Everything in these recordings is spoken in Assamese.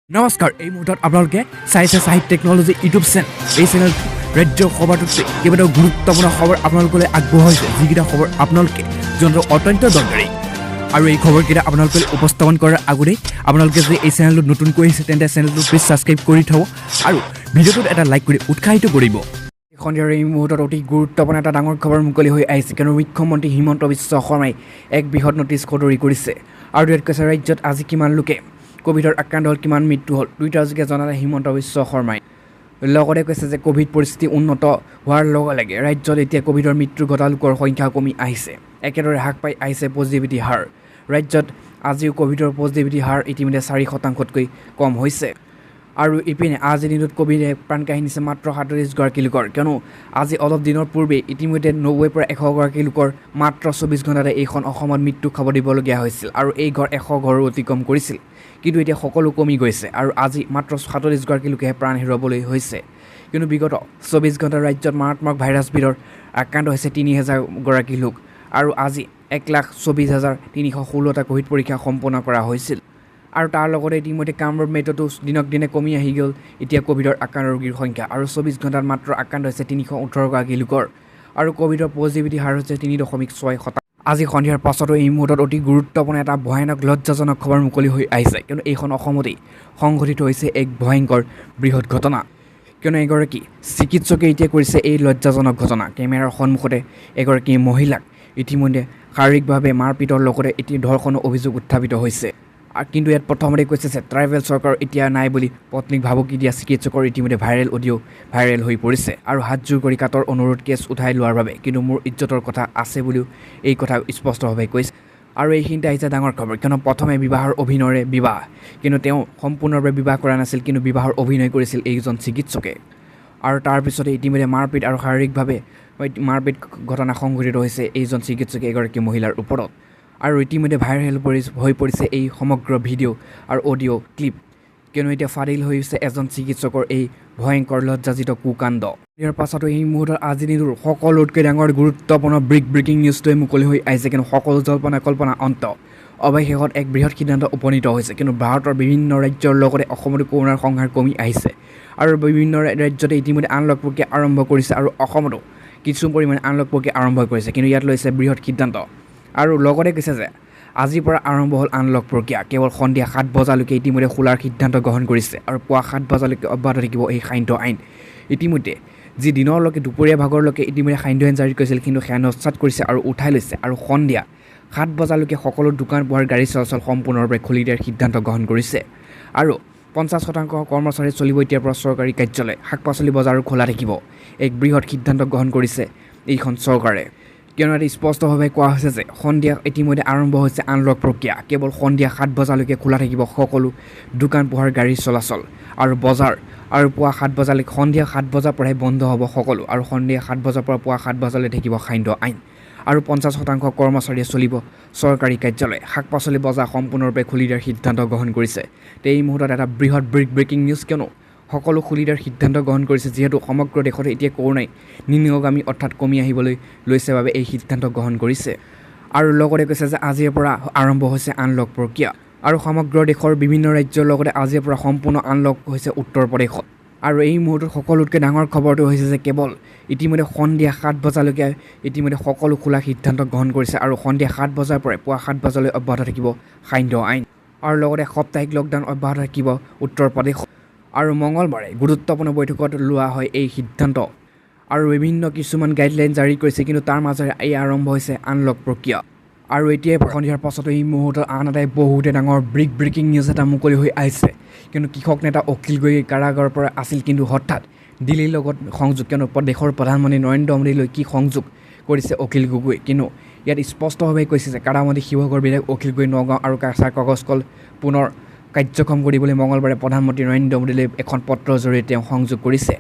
নমস্কাৰ এই মুহূৰ্তত আপোনালোকে চাইছে সাহিত্য টেকনলজি ইউটিউব চেনেল এই চেনেল ৰাজ্যৰ খবৰটোতে কেইবাটাও গুৰুত্বপূৰ্ণ খবৰ আপোনালোকলৈ আগবঢ়াইছে যিকেইটা খবৰ আপোনালোকে জনাটো অত্যন্ত দৰকাৰী আৰু এই খবৰকেইটা আপোনালোকে উপস্থাপন কৰাৰ আগতে আপোনালোকে যদি এই চেনেলটো নতুনকৈ আহিছে তেন্তে চেনেলটো প্লিজ সাবস্ক্ৰাইব কৰি থব আৰু ভিডিঅ'টোত এটা লাইক কৰি উৎসাহিত কৰিব সন্ধিয়াৰ এই মুহূৰ্তত অতি গুৰুত্বপূৰ্ণ এটা ডাঙৰ খবৰ মুকলি হৈ আহিছে কিয়নো মুখ্যমন্ত্ৰী হিমন্ত বিশ্ব শৰ্মাই এক বৃহৎ নটিছ সদৰি কৰিছে আৰু ইয়াত কৈছে ৰাজ্যত আজি কিমান লোকে কোভিডৰ আক্ৰান্ত হ'ল কিমান মৃত্যু হ'ল টুইটাৰযোগে জনালে হিমন্ত বিশ্ব শৰ্মাই লগতে কৈছে যে কোভিড পৰিস্থিতি উন্নত হোৱাৰ লগে লগে ৰাজ্যত এতিয়া কোভিডৰ মৃত্যু ঘটা লোকৰ সংখ্যা কমি আহিছে একেদৰে হ্ৰাস পাই আহিছে পজিটিভিটি হাৰ ৰাজ্যত আজিও কোভিডৰ পজিটিভিটি হাৰ ইতিমধ্যে 4%তকৈ কম হৈছে আৰু ইপিনে আজিৰ দিনত কোভিডে প্ৰাণ কাঢ়িছে মাত্ৰ 37গৰাকী লোকৰ কিয়নো আজি অলপ দিনৰ পূৰ্বে ইতিমধ্যে 90 পৰা 100গৰাকী লোকৰ মাত্ৰ 24 ঘণ্টাতে এইখন অসমত মৃত্যু খাব দিবলগীয়া হৈছিল আৰু এই ঘৰ 100 ঘৰো অতিক্ৰম কৰিছিল কিন্তু এতিয়া সকলো কমি গৈছে আৰু আজি মাত্ৰ 47গৰাকী লোকেহে প্ৰাণ হেৰুৱাবলৈ হৈছে কিন্তু বিগত 24 ঘণ্টাৰ ৰাজ্যত মাৰাত্মক ভাইৰাছবিধৰ আক্ৰান্ত হৈছে 3000গৰাকী লোক আৰু আজি 1,24,316টা কোভিড পৰীক্ষা সম্পন্ন কৰা হৈছিল আৰু তাৰ লগতে ইতিমধ্যে কামৰূপ মেট্ৰটো দিনক দিনে কমি আহি গ'ল এতিয়া কোভিডৰ আক্ৰান্ত ৰোগীৰ সংখ্যা আৰু 24 ঘণ্টাত মাত্ৰ আক্ৰান্ত হৈছে 318গৰাকী লোকৰ আৰু কোভিডৰ পজিটিভিটি হাৰ হৈছে 3.6%। আজি সন্ধিয়াৰ পাছতো এই মুহূৰ্তত অতি গুৰুত্বপূৰ্ণ এটা ভয়ানক লজ্জাজনক খবৰ মুকলি হৈ আহিছে কিয়নো এইখন অসমতেই সংঘটিত হৈছে এক ভয়ংকৰ বৃহৎ ঘটনা কিয়নো এগৰাকী চিকিৎসকে এতিয়া কৰিছে এই লজ্জাজনক ঘটনা কেমেৰাৰ সন্মুখতে এগৰাকী মহিলাক ইতিমধ্যে শাৰীৰিকভাৱে মাৰপিটৰ লগতে এটি ধৰ্ষণৰ অভিযোগ উত্থাপিত হৈছে কিন্তু ইয়াত প্ৰথমতে কৈছে যে ট্ৰাইবেল চৰকাৰ এতিয়া নাই বুলি পত্নীক ভাবুকি দিয়া চিকিৎসকৰ ইতিমধ্যে ভাইৰেল অডিঅ' ভাইৰেল হৈ পৰিছে আৰু হাতজোৰ কৰি কাটৰ অনুৰোধ কেছ উঠাই লোৱাৰ বাবে কিন্তু মোৰ ইজ্জতৰ কথা আছে বুলিও এই কথা স্পষ্টভাৱে কৈছে আৰু এইখিনিতে আহিছে ডাঙৰ খবৰ কিয়নো প্ৰথমে বিবাহৰ অভিনয়ৰে বিবাহ কিন্তু তেওঁ সম্পূৰ্ণভাৱে বিবাহ কৰা নাছিল কিন্তু বিবাহৰ অভিনয় কৰিছিল এইজন চিকিৎসকে আৰু তাৰপিছতে ইতিমধ্যে মাৰপিট আৰু শাৰীৰিকভাৱে মাৰপিট ঘটনা সংঘটিত হৈছে এইজন চিকিৎসকে এগৰাকী মহিলাৰ ওপৰত আৰু ইতিমধ্যে ভাইৰেল হৈ পৰিছে এই সমগ্ৰ ভিডিঅ' আৰু অডিঅ' ক্লিপ কিয়নো এতিয়া ফাদিল হৈছে এজন চিকিৎসকৰ এই ভয়ংকৰ লজ্জাজিত কুকাণ্ড ইয়াৰ পাছতো এই মুহূৰ্তত আজি দিনটোৰ সকলোতকৈ ডাঙৰ গুৰুত্বপূৰ্ণ ব্ৰেকিং নিউজটোৱে মুকলি হৈ আহিছে কিন্তু সকলো জল্পনা কল্পনা অন্ত অৱশেষত এক বৃহৎ সিদ্ধান্ত উপনীত হৈছে কিন্তু ভাৰতৰ বিভিন্ন ৰাজ্যৰ লগতে অসমতো কৰোণাৰ সংহাৰ কমি আহিছে আৰু বিভিন্ন ৰাজ্যতে ইতিমধ্যে আনলক প্ৰক্ৰিয়া আৰম্ভ কৰিছে আৰু অসমতো কিছু পৰিমাণে আনলক প্ৰক্ৰিয়া আৰম্ভ কৰিছে কিন্তু ইয়াত লৈছে বৃহৎ সিদ্ধান্ত আৰু লগতে কৈছে যে আজিৰ পৰা আৰম্ভ হ'ল আনলক প্ৰক্ৰিয়া কেৱল সন্ধিয়া 7 বজালৈকে ইতিমধ্যে খোলাৰ সিদ্ধান্ত গ্ৰহণ কৰিছে আৰু পুৱা 7 বজালৈকে অব্যাহত থাকিব এই সান্ধ্য আইন ইতিমধ্যে যি দিনৰলৈকে দুপৰীয়া ভাগৰলৈকে ইতিমধ্যে সান্ধ্য আইন জাৰি কৰিছিল কিন্তু সেয়া নস্যাৎ কৰিছে আৰু উঠাই লৈছে আৰু সন্ধিয়া 7 বজালৈকে সকলো দোকান পোহাৰ গাড়ী চলাচল সম্পূৰ্ণৰূপে খুলি দিয়াৰ সিদ্ধান্ত গ্ৰহণ কৰিছে আৰু 50% কৰ্মচাৰী চলিব এতিয়াৰ পৰা চৰকাৰী কাৰ্যালয় শাক পাচলি বজাৰো খোলা থাকিব এক বৃহৎ সিদ্ধান্ত গ্ৰহণ কৰিছে এইখন চৰকাৰে কিয়নো এটা স্পষ্টভাৱে কোৱা হৈছে যে সন্ধিয়া ইতিমধ্যে আৰম্ভ হৈছে আনলক প্ৰক্ৰিয়া কেৱল সন্ধিয়া 7 বজালৈকে খোলা থাকিব সকলো দোকান পোহাৰ গাড়ী চলাচল আৰু বজাৰ আৰু পুৱা 7 বজালৈকে সন্ধিয়া 7 বজাৰ পৰাই বন্ধ হ'ব সকলো আৰু সন্ধিয়া 7 বজাৰ পৰা পুৱা 7 বজালৈ থাকিব সান্ধ্য আইন আৰু 50% কৰ্মচাৰীয়ে চলিব চৰকাৰী কাৰ্যালয় শাক পাচলি বজাৰ সম্পূৰ্ণৰূপে খুলি দিয়াৰ সিদ্ধান্ত গ্ৰহণ কৰিছে এই মুহূৰ্তত এটা বৃহৎ ব্ৰেকিং নিউজ কিয়নো সকলো খুলি দিয়াৰ সিদ্ধান্ত গ্ৰহণ কৰিছে যিহেতু সমগ্ৰ দেশতে এতিয়া কৰোণাই নিম্নগামী অৰ্থাৎ কমি আহিবলৈ লৈছে বাবে এই সিদ্ধান্ত গ্ৰহণ কৰিছে আৰু লগতে কৈছে যে আজিৰ পৰা আৰম্ভ হৈছে আনলক প্ৰক্ৰিয়া আৰু সমগ্ৰ দেশৰ বিভিন্ন ৰাজ্যৰ লগতে আজিৰ পৰা সম্পূৰ্ণ আনলক হৈছে উত্তৰ প্ৰদেশত আৰু এই মুহূৰ্তত সকলোতকৈ ডাঙৰ খবৰটো হৈছে যে কেৱল ইতিমধ্যে সন্ধিয়া 7 বজালৈকে ইতিমধ্যে সকলো খোলা সিদ্ধান্ত গ্ৰহণ কৰিছে আৰু সন্ধিয়া 7 বজাৰ পৰা পুৱা 7 বজালৈ অব্যাহত থাকিব সান্ধ্য আইন আৰু লগতে সাপ্তাহিক লকডাউন অব্যাহত থাকিব উত্তৰ প্ৰদেশত আৰু মঙলবাৰে গুৰুত্বপূৰ্ণ বৈঠকত লোৱা হয় এই সিদ্ধান্ত আৰু বিভিন্ন কিছুমান গাইডলাইন জাৰি কৰিছে কিন্তু তাৰ মাজেৰে এই আৰম্ভ হৈছে আনলক প্ৰক্ৰিয়া আৰু এতিয়াই সন্ধিয়াৰ পাছতো এই মুহূৰ্তত আন এটাই বহুতে ডাঙৰ ব্ৰেকিং নিউজ এটা মুকলি হৈ আহিছে কিন্তু কৃষক নেতা অখিল গগৈ কাৰাগাৰৰ পৰা আছিল কিন্তু হঠাৎ দিল্লীৰ লগত সংযোগ কিয়নো দেশৰ প্ৰধানমন্ত্ৰী নৰেন্দ্ৰ মোদীলৈ কি সংযোগ কৰিছে অখিল গগৈ কিন্তু ইয়াত স্পষ্টভাৱে কৈছে যে কাৰামন্ত্ৰী শিৱসাগৰ বিধায়ক অখিল গগৈ নগাঁও আৰু কাছাৰ কাগজকল পুনৰ কাৰ্যক্ষম কৰিবলৈ মঙলবাৰে প্ৰধানমন্ত্ৰী নৰেন্দ্ৰ মোদীলৈ এখন পত্ৰৰ জৰিয়তে তেওঁ সংযোগ কৰিছে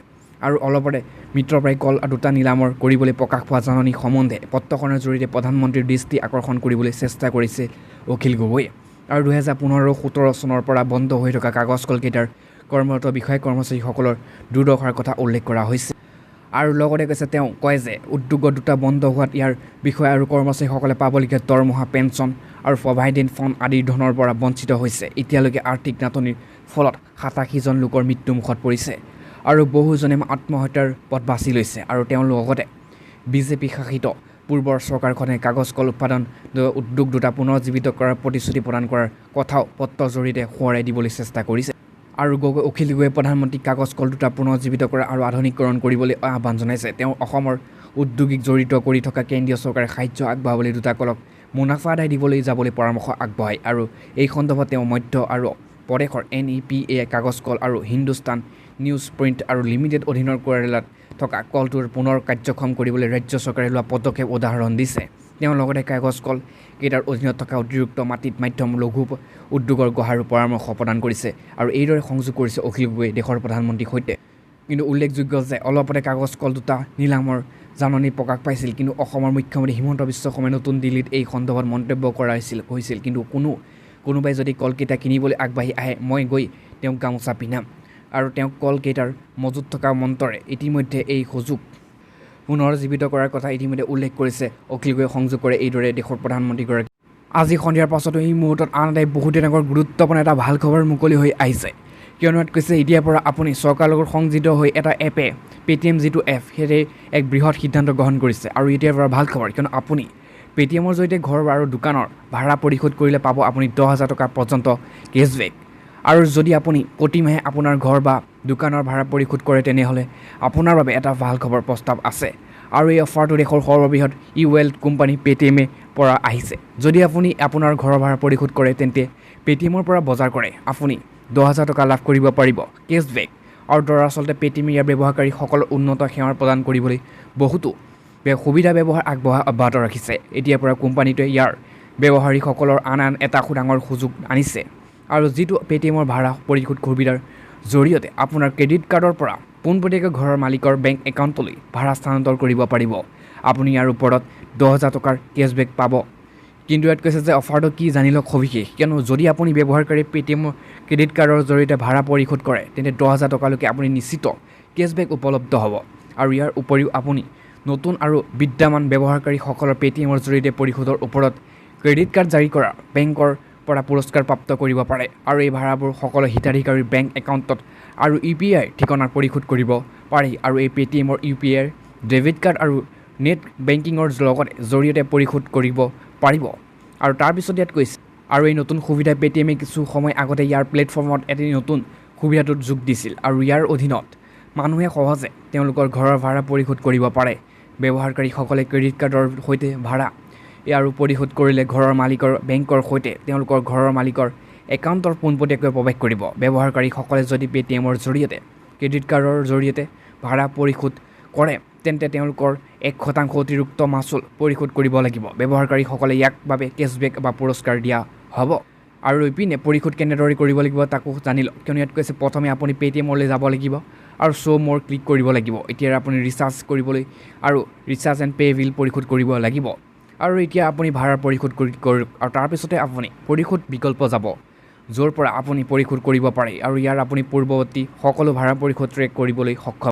আৰু অলপতে মিত্ৰপ্ৰায় কল দুটা নিলামৰ কৰিবলৈ প্ৰকাশ পোৱা জাননী সম্বন্ধে পত্ৰখনৰ জৰিয়তে প্ৰধানমন্ত্ৰীৰ দৃষ্টি আকৰ্ষণ কৰিবলৈ চেষ্টা কৰিছে অখিল গগৈয়ে আৰু 2015-17 চনৰ পৰা বন্ধ হৈ থকা কাগজ কলকেইটাৰ কৰ্মৰত বিষয়া কৰ্মচাৰীসকলৰ দুৰ্দশাৰ কথা উল্লেখ কৰা হৈছে আৰু লগতে কৈছে তেওঁ কয় যে উদ্যোগৰ দুটা বন্ধ হোৱাত ইয়াৰ বিষয়া আৰু কৰ্মচাৰীসকলে পাবলগীয়া দৰমহা পেঞ্চন আৰু প্ৰভাইডেণ্ট ফাণ্ড আদিৰ ধনৰ পৰা বঞ্চিত হৈছে। এতিয়ালৈকে আৰ্থিক নাটনিৰ ফলত 87জন লোকৰ মৃত্যুমুখত পৰিছে আৰু বহুজনে আত্মহত্যাৰ পথ বাছি লৈছে। আৰু তেওঁ লগতে বিজেপি শাসিত পূৰ্বৰ চৰকাৰখনে কাগজ কল উৎপাদন উদ্যোগ দুটা পুনৰুজ্জীৱিত কৰাৰ প্ৰতিশ্ৰুতি প্ৰদান কৰাৰ কথাও পত্ৰৰ জৰিয়তে সোঁৱৰাই দিবলৈ চেষ্টা কৰিছে। আৰু অখিল গগৈয়ে প্ৰধানমন্ত্ৰীক কাগজ কল দুটা পুনৰুজ্জীৱিত কৰা আৰু আধুনিকৰণ কৰিবলৈ আহ্বান জনাইছে। তেওঁ অসমৰ উদ্যোগীক জড়িত কৰি থকা কেন্দ্ৰীয় চৰকাৰে সাহায্য আগবঢ়াবলৈ দুটা কলক মুনাফা আদায় দিবলৈ যাবলৈ পৰামৰ্শ আগবঢ়ায়। আৰু এই সন্দৰ্ভত তেওঁ মধ্য আৰু প্ৰদেশৰ NEPA কাগজ কল আৰু হিন্দুস্তান নিউজ প্ৰিণ্ট আৰু লিমিটেড অধীনৰ কেৰালাত থকা কলটোৰ পুনৰ কাৰ্যক্ষম কৰিবলৈ ৰাজ্য চৰকাৰে লোৱা পদক্ষেপ উদাহৰণ দিছে। তেওঁ লগতে কাগজ কল কেইটাৰ অধীনত থকা অতিৰিক্ত মাটিত মাধ্যম লঘু উদ্যোগৰ গঢ়াৰো পৰামৰ্শ প্ৰদান কৰিছে আৰু এইদৰে সংযোগ কৰিছে অখিল গগৈয়ে দেশৰ প্ৰধানমন্ত্ৰীৰ সৈতে। কিন্তু উল্লেখযোগ্য যে অলপতে কাগজ কল দুটা নিলামৰ জাননী প্ৰকাশ পাইছিল, কিন্তু অসমৰ মুখ্যমন্ত্ৰী হিমন্ত বিশ্ব শৰ্মাই নতুন দিল্লীত এই সন্দৰ্ভত মন্তব্য হৈছিল কিন্তু কোনোবাই যদি কলকেইটা কিনিবলৈ আগবাঢ়ি আহে মই গৈ তেওঁক গামোচা পিন্ধাম। আৰু তেওঁক কলকেইটাৰ মজুত থকা মন্ত্ৰৰে ইতিমধ্যে এই সুযোগ পুনৰুজ্জীৱিত কৰাৰ কথা ইতিমধ্যে উল্লেখ কৰিছে অখিল গগৈয়ে সংযোগ কৰে এইদৰে দেশৰ প্ৰধানমন্ত্ৰীগৰাকী। আজি সন্ধিয়াৰ পাছতো এই মুহূৰ্তত আন এটা বহুতে ডাঙৰ গুৰুত্বপূৰ্ণ এটা ভাল খবৰ মুকলি হৈ আহিছে। কিয়নো ইয়াত কৈছে এতিয়াৰ পৰা আপুনি চৰকাৰৰ লগত সংযোজিত হৈ এটা এপে পেটিএম যিটো এপ সেই এক বৃহৎ সিদ্ধান্ত গ্ৰহণ কৰিছে। আৰু এতিয়াৰ পৰা ভাল খবৰ, কিয়নো আপুনি পেটিএমৰ জৰিয়তে ঘৰ আৰু দোকানৰ ভাড়া পৰিশোধ কৰিলে পাব আপুনি 10,000 টকা পৰ্যন্ত কেছবেক। আৰু যদি আপুনি প্ৰতিমাহে আপোনাৰ ঘৰ বা দোকানৰ ভাড়া পৰিশোধ কৰে তেনেহ'লে আপোনাৰ বাবে এটা ভাল খবৰ প্ৰস্তাৱ আছে। আৰু এই অফাৰটো দেশৰ সৰ্ববৃহৎ ই-ৱেল্থ কোম্পানী পেটিএমৰ পৰা আহিছে। যদি আপুনি আপোনাৰ ঘৰৰ ভাড়া পৰিশোধ কৰে তেন্তে পেটিএমৰ পৰা বজাৰ কৰে আপুনি 10,000 টকা লাভ কৰিব পাৰিব কেছবেক। আৰু দৰাচলতে পেটিএমে ইয়াৰ ব্যৱহাৰকাৰীসকলৰ উন্নত সেৱা প্ৰদান কৰিবলৈ বহুতো সুবিধা ব্যৱহাৰ আগবঢ়া অব্যাহত ৰাখিছে। এতিয়াৰ পৰা কোম্পানীটোৱে ইয়াৰ ব্যৱহাৰীসকলৰ আন এটা ডাঙৰ সুযোগ আনিছে। আৰু যিটো পেটিএমৰ ভাড়া পৰিশোধ সুবিধাৰ জৰিয়তে আপোনাৰ ক্ৰেডিট কাৰ্ডৰ পৰা পোনপটীয়াকৈ ঘৰৰ মালিকৰ বেংক একাউণ্টলৈ ভাড়া স্থানান্তৰ কৰিব পাৰিব। আপুনি ইয়াৰ ওপৰত 10,000 টকাৰ কেছবেক পাব। কিন্তু ইয়াত কৈছে যে অফাৰটো কি জানি লওক সবিশেষ, কিয়নো যদি আপুনি ব্যৱহাৰকাৰী পেটিএমৰ ক্ৰেডিট কাৰ্ডৰ জৰিয়তে ভাড়া পৰিশোধ কৰে তেন্তে 10,000 টকালৈকে আপুনি নিশ্চিত কেছবেক উপলব্ধ হ'ব। আৰু ইয়াৰ উপৰিও আপুনি নতুন আৰু বিদ্যমান ব্যৱহাৰকাৰীসকলৰ পেটিএমৰ জৰিয়তে পৰিশোধৰ ওপৰত ক্ৰেডিট কাৰ্ড জাৰি কৰা বেংকৰ পৰা পুৰস্কাৰ প্ৰাপ্ত কৰিব পাৰে। আৰু এই ভাড়াবোৰ সকলো হিতাধিকাৰীৰ বেংক একাউণ্টত আৰু UPI ঠিকনাত পৰিশোধ কৰিব পাৰি। আৰু এই পেটিএমৰ UPI ডেবিট কাৰ্ড আৰু নেট বেংকিঙৰ লগতে জৰিয়তে পৰিশোধ কৰিব পাৰিব। আৰু তাৰপিছত ইয়াত কৈছে আৰু এই নতুন সুবিধা পেটিএমে কিছু সময় আগতে ইয়াৰ প্লেটফৰ্মত এটি নতুন সুবিধাটোত যোগ দিছিল। আৰু ইয়াৰ অধীনত মানুহে সহজে তেওঁলোকৰ ঘৰৰ ভাড়া পৰিশোধ কৰিব পাৰে। ব্যৱহাৰকাৰীসকলে ক্ৰেডিট কাৰ্ডৰ সৈতে ভাড়া আৰু পৰিশোধ কৰিলে ঘৰৰ মালিকৰ বেংকৰ সৈতে তেওঁলোকৰ ঘৰৰ মালিকৰ একাউণ্টৰ পোনপটীয়াকৈ প্ৰৱেশ কৰিব। ব্যৱহাৰকাৰীসকলে যদি পেটিএমৰ জৰিয়তে ক্ৰেডিট কাৰ্ডৰ জৰিয়তে ভাড়া পৰিশোধ কৰে তেন্তে তেওঁলোকৰ 1% অতিৰিক্ত মাচুল পৰিশোধ কৰিব লাগিব। ব্যৱহাৰকাৰীসকলে ইয়াক বাবে কেছবেক বা পুৰস্কাৰ দিয়া হ'ব। আৰু ইপিনে পৰিশোধ কেনেদৰে কৰিব লাগিব তাকো জানি লওক, কিয়নো ইয়াত কৈছে প্ৰথমে আপুনি পেটিএমলৈ যাব লাগিব আৰু শ্ব' মোৰ ক্লিক কৰিব লাগিব। এতিয়া আপুনি ৰিচাৰ্জ কৰিবলৈ আৰু ৰিচাৰ্জ এণ্ড পে' বিল পৰিশোধ কৰিব লাগিব। আৰু এতিয়া আপুনি ভাড়া পৰিশোধ কৰক আৰু তাৰপিছতে আপুনি পৰিশোধ বিকল্প যাব, য'ৰ পৰা আপুনি পৰিশোধ কৰিব পাৰে। আৰু ইয়াৰ আপুনি পূৰ্বৱৰ্তী সকলো ভাড়া পৰিশোধ ট্ৰেক কৰিবলৈ সক্ষম।